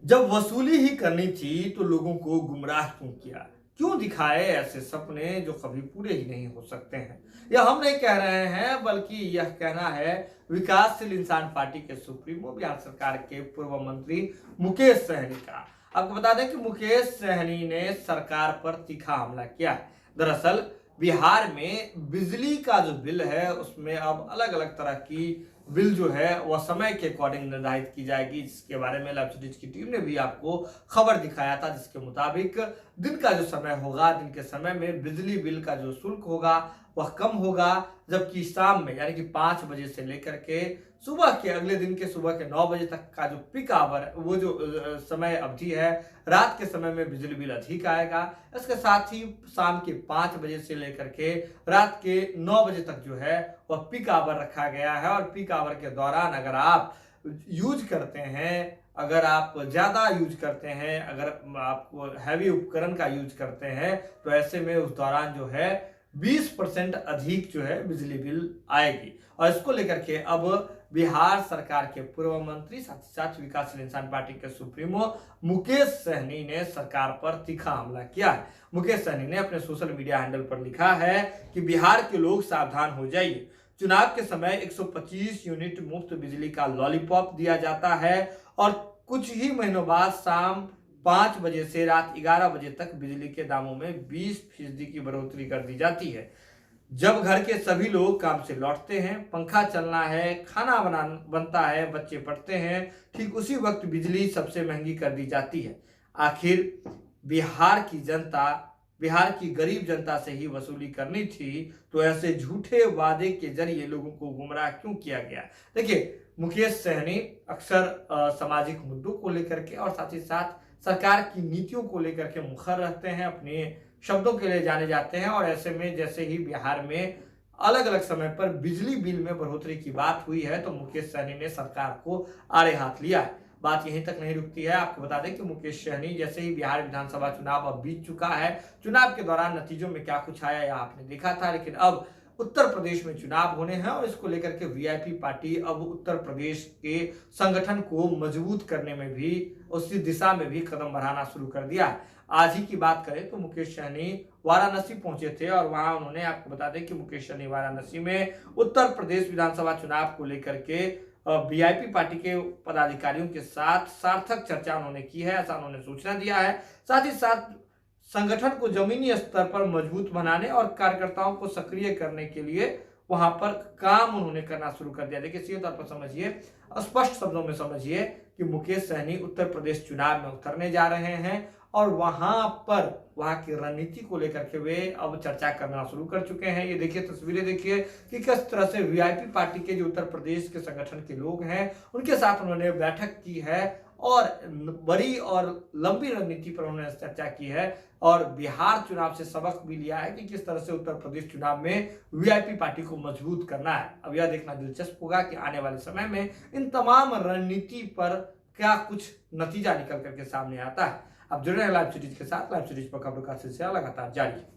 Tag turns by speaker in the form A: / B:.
A: जब वसूली ही करनी थी तो लोगों को गुमराह क्यों किया? क्यों दिखाए ऐसे सपने जो कभी पूरे ही नहीं हो सकते हैं? यह हम नहीं कह रहे हैं, बल्कि यह कहना है विकासशील इंसान पार्टी के सुप्रीमो बिहार सरकार के पूर्व मंत्री मुकेश सहनी का। आपको बता दें कि मुकेश सहनी ने सरकार पर तीखा हमला किया है। दरअसल बिहार में बिजली का जो बिल है उसमें अब अलग अलग तरह की बिल जो है वह समय के अकॉर्डिंग निर्धारित की जाएगी, जिसके बारे में लाइव सीरीज की टीम ने भी आपको खबर दिखाया था, जिसके मुताबिक दिन का जो समय होगा, दिन के समय में बिजली बिल का जो शुल्क होगा वह कम होगा, जबकि शाम में यानी कि 5 बजे से लेकर के सुबह के अगले दिन के सुबह के 9 बजे तक का जो पीक आवर वो जो समय अवधि है, रात के समय में बिजली बिल अधिक आएगा। इसके साथ ही शाम के 5 बजे से लेकर के रात के 9 बजे तक जो है वह पीक आवर रखा गया है, और पीक आवर के दौरान अगर आप यूज करते हैं, अगर आप ज़्यादा यूज करते हैं, अगर आप हैवी उपकरण का यूज करते हैं, तो ऐसे में उस दौरान जो है 20% अधिक जो है बिजली बिल आएगी। और इसको लेकर के अब बिहार सरकार के पूर्व मंत्री साथ ही साथ विकासशील इंसान पार्टी के सुप्रीमो मुकेश सहनी ने सरकार पर तीखा हमला किया है। मुकेश सहनी ने अपने सोशल मीडिया हैंडल पर लिखा है कि बिहार के लोग सावधान हो जाइए, चुनाव के समय 125 यूनिट मुफ्त बिजली का लॉलीपॉप दिया जाता है और कुछ ही महीनों बाद शाम 5 बजे से रात 11 बजे तक बिजली के दामों में 20% की बढ़ोतरी कर दी जाती है। जब घर के सभी लोग काम से लौटते हैं, पंखा चलना है, खाना बनता है, बच्चे पढ़ते हैं, ठीक उसी वक्त बिजली सबसे महंगी कर दी जाती है। आखिर बिहार की जनता, बिहार की गरीब जनता से ही वसूली करनी थी, तो ऐसे झूठे वादे के जरिए लोगों को गुमराह क्यों किया गया? देखिए, मुकेश सहनी अक्सर सामाजिक मुद्दों को लेकर के और साथ ही साथ सरकार की नीतियों को लेकर के मुखर रहते हैं, अपने शब्दों के लिए जाने जाते हैं। और ऐसे में जैसे ही बिहार में अलग अलग समय पर बिजली बिल में बढ़ोतरी की बात हुई है, तो मुकेश सहनी ने सरकार को आड़े हाथ लिया है। बात यहीं तक नहीं रुकती है। आपको बता दें कि मुकेश सहनी जैसे ही बिहार विधानसभा चुनाव अब बीत चुका है, चुनाव के दौरान नतीजों में क्या कुछ आया यह आपने देखा था, लेकिन अब उत्तर प्रदेश में चुनाव होने हैं और इसको लेकर के वीआईपी पार्टी अब उत्तर प्रदेश के संगठन को मजबूत करने में भी, उसी दिशा में भी कदम बढ़ाना शुरू कर दिया है। आज ही की बात करें तो मुकेश सहनी वाराणसी पहुंचे थे और वहां उन्होंने, आपको बता दें कि मुकेश सहनी वाराणसी में उत्तर प्रदेश विधानसभा चुनाव को लेकर के वीआईपी पार्टी के पदाधिकारियों के साथ सार्थक चर्चा उन्होंने की है, ऐसा उन्होंने सूचना दिया है। साथ ही साथ संगठन को जमीनी स्तर पर मजबूत बनाने और कार्यकर्ताओं को सक्रिय करने के लिए वहां पर काम उन्होंने करना शुरू कर दिया। देखिए, सीधे तौर पर समझिए, स्पष्ट शब्दों में समझिए कि मुकेश सहनी उत्तर प्रदेश चुनाव में उतरने जा रहे हैं और वहां पर वहां की रणनीति को लेकर के वे अब चर्चा करना शुरू कर चुके हैं। ये देखिए, तस्वीरें देखिए कि किस तरह से वीआईपी पार्टी के जो उत्तर प्रदेश के संगठन के लोग हैं उनके साथ उन्होंने बैठक की है और बड़ी और लंबी रणनीति पर उन्होंने चर्चा की है और बिहार चुनाव से सबक भी लिया है कि किस तरह से उत्तर प्रदेश चुनाव में वीआईपी पार्टी को मजबूत करना है। अब यह देखना दिलचस्प होगा कि आने वाले समय में इन तमाम रणनीति पर क्या कुछ नतीजा निकल करके सामने आता है। अब जुड़े हैं लाइव सीरीज के साथ। लाइव सीरीज पर खबरों का सिलसिला लगातार जारी है।